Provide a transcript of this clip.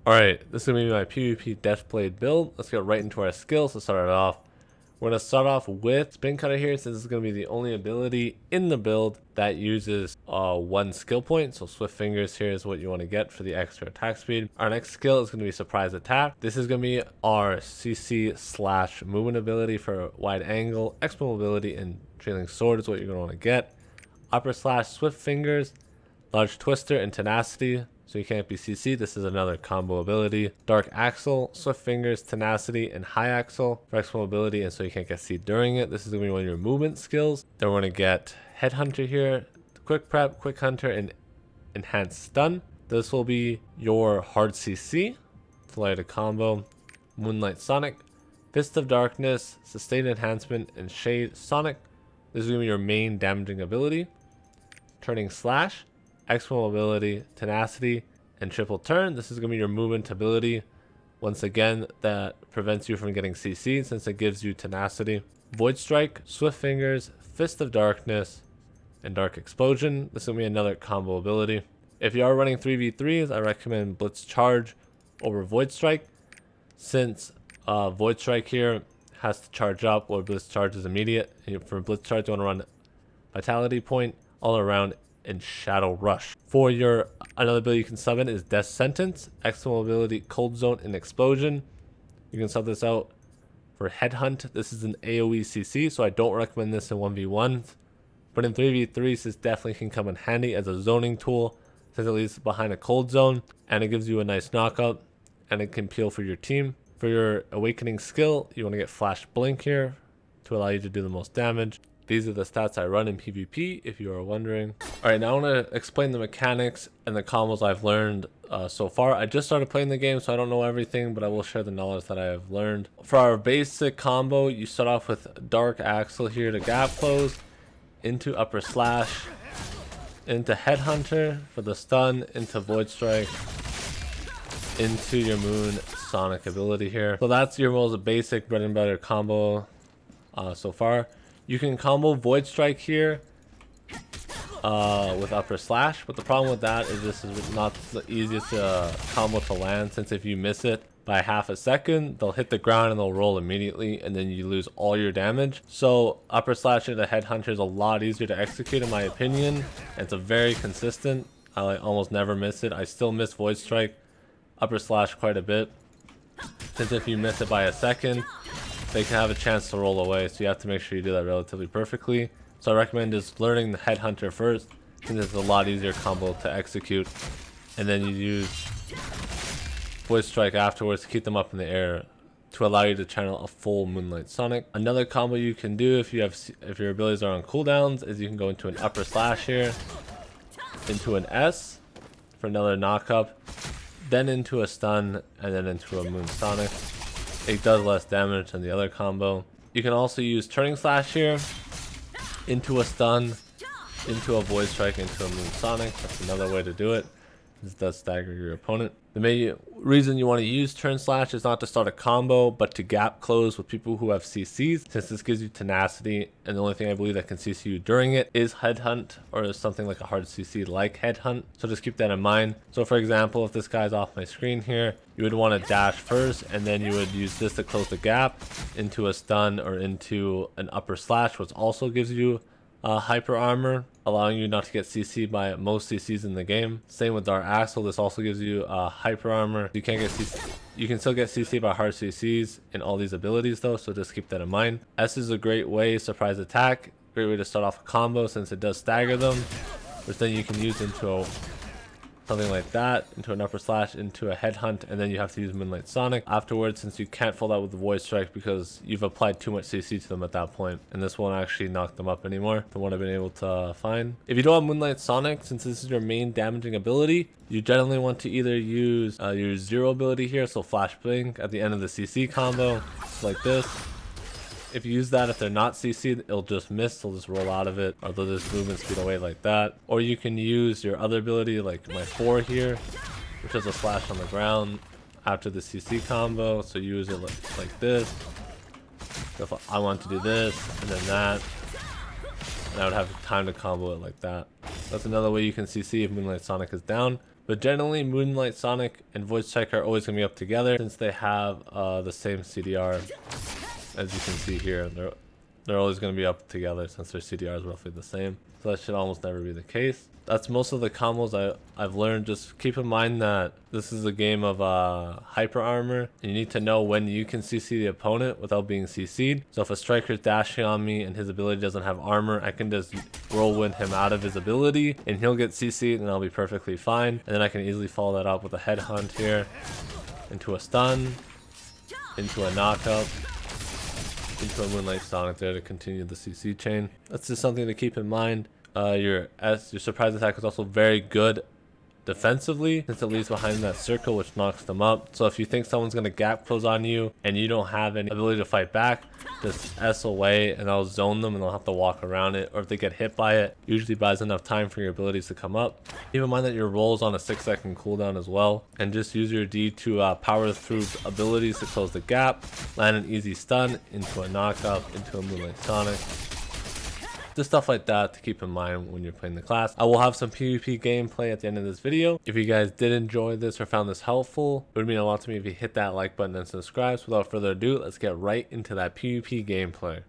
Alright, this is going to be my PvP Deathblade build. Let's get right into our skills to start it off. We're going to start off with Spin Cutter here, since this is going to be the only ability in the build that uses one skill point. So Swift Fingers here is what you want to get for the extra attack speed. Our next skill is going to be Surprise Attack. This is going to be our CC / movement ability for wide angle, expo mobility, and trailing sword is what you're going to want to get. Upper / Swift Fingers, Large Twister, and Tenacity. So you can't be CC. This is another combo ability. Dark Axle, Swift Fingers, Tenacity, and High Axle for expo mobility, and so you can't get C during it. This is going to be one of your movement skills. Then we're going to get Headhunter here, Quick Prep, Quick Hunter, and Enhanced Stun. This will be your hard CC. It's like a combo. Moonlight Sonic, Fist of Darkness, Sustained Enhancement, and Shade Sonic. This is going to be your main damaging ability. Turning Slash, Expo mobility, tenacity, and triple turn. This is going to be your movement ability. Once again, that prevents you from getting CC since it gives you tenacity. Void Strike, Swift Fingers, Fist of Darkness, and Dark Explosion. This is going to be another combo ability. If you are running 3v3s, I recommend Blitz Charge over Void Strike, since Void Strike here has to charge up or Blitz Charge is immediate. And for Blitz Charge, you want to run Vitality Point all around and Shadow Rush. For your another ability you can sub in is Death Sentence, Expo mobility, Cold Zone, and Explosion. You can sub this out for Headhunt. This is an AoE CC, so I don't recommend this in 1v1s. But in 3v3s, this definitely can come in handy as a zoning tool, since it leaves behind a cold zone and it gives you a nice knockout and it can peel for your team. For your Awakening skill, you want to get Flash Blink here to allow you to do the most damage. These are the stats I run in PvP, if you are wondering. Alright, now I want to explain the mechanics and the combos I've learned so far. I just started playing the game, so I don't know everything, but I will share the knowledge that I have learned. For our basic combo, you start off with Dark Axle here to gap close, into Upper Slash, into Headhunter for the stun, into Void Strike, into your Moon Sonic ability here. So that's your most basic bread and butter combo so far. You can combo Void Strike here with Upper Slash, but the problem with that is this is not the easiest combo to land, since if you miss it by half a second, they'll hit the ground and they'll roll immediately, and then you lose all your damage. So Upper Slash into Headhunter is a lot easier to execute in my opinion. It's a very consistent. I almost never miss it. I still miss Void Strike, Upper Slash quite a bit, since if you miss it by a second, they can have a chance to roll away, so you have to make sure you do that relatively perfectly. So I recommend just learning the Headhunter first, since it's a lot easier combo to execute, and then you use Void Strike afterwards to keep them up in the air to allow you to channel a full Moonlight Sonic. Another combo you can do if your abilities are on cooldowns is you can go into an Upper Slash here, into an S for another knockup, then into a stun, and then into a Moon Sonic. It does less damage than the other combo. You can also use Turning Slash here, into a stun, into a Void Strike, into a Moon Sonic. That's another way to do it. This does stagger your opponent. The main reason you want to use Turn Slash is not to start a combo, but to gap close with people who have CCs, since this gives you tenacity, and the only thing I believe that can CC you during it is Headhunt, or something like a hard CC like Headhunt. So just keep that in mind. So for example, if this guy's off my screen here, you would want to dash first, and then you would use this to close the gap into a stun or into an Upper Slash, which also gives you hyper armor, allowing you not to get CC by most CCs in the game. Same with Dark Axle. This also gives you hyper armor. You can't get CC. You can still get CC by hard CCs in all these abilities though, so just keep that in mind. S is a great way, Surprise Attack, great way to start off a combo since it does stagger them, which then you can use into something like that, into an Upper Slash, into a Headhunt, and then you have to use Moonlight Sonic afterwards, since you can't fold out with the Void Strike because you've applied too much CC to them at that point, and this won't actually knock them up anymore from what I've been able to find. If you don't have Moonlight Sonic, since this is your main damaging ability, you generally want to either use your Zero ability here, so Flash Blink at the end of the CC combo, like this. If you use that, if they're not CC'd, it'll just miss, they'll just roll out of it, or they'll just movement speed away like that. Or you can use your other ability, like my 4 here, which is a slash on the ground after the CC combo, so use it like this. So if I want to do this, and then that, and I would have time to combo it like that. That's another way you can CC if Moonlight Sonic is down. But generally, Moonlight Sonic and Void Strike are always going to be up together since they have the same CDR. As you can see here, they're always going to be up together since their CDR is roughly the same. So that should almost never be the case. That's most of the combos I've learned. Just keep in mind that this is a game of hyper armor. You need to know when you can CC the opponent without being CC'd. So if a striker's dashing on me and his ability doesn't have armor, I can just whirlwind him out of his ability and he'll get CC'd and I'll be perfectly fine. And then I can easily follow that up with a headhunt here, into a stun, into a knockup, into a Moonlight Sonic there to continue the CC chain. That's just something to keep in mind. Your surprise attack is also very good defensively since it leaves behind that circle which knocks them up. So if you think someone's going to gap close on you and you don't have any ability to fight back, just S away and I'll zone them and they'll have to walk around it. Or if they get hit by it, usually buys enough time for your abilities to come up. Keep in mind that your roll is on a 6-second cooldown as well, and just use your D to power through abilities to close the gap, land an easy stun into a knockup, into a Moonlight Sonic. Just stuff like that to keep in mind when you're playing the class. I will have some PvP gameplay at the end of this video. If you guys did enjoy this or found this helpful, it would mean a lot to me if you hit that like button and subscribe. So without further ado, let's get right into that PvP gameplay.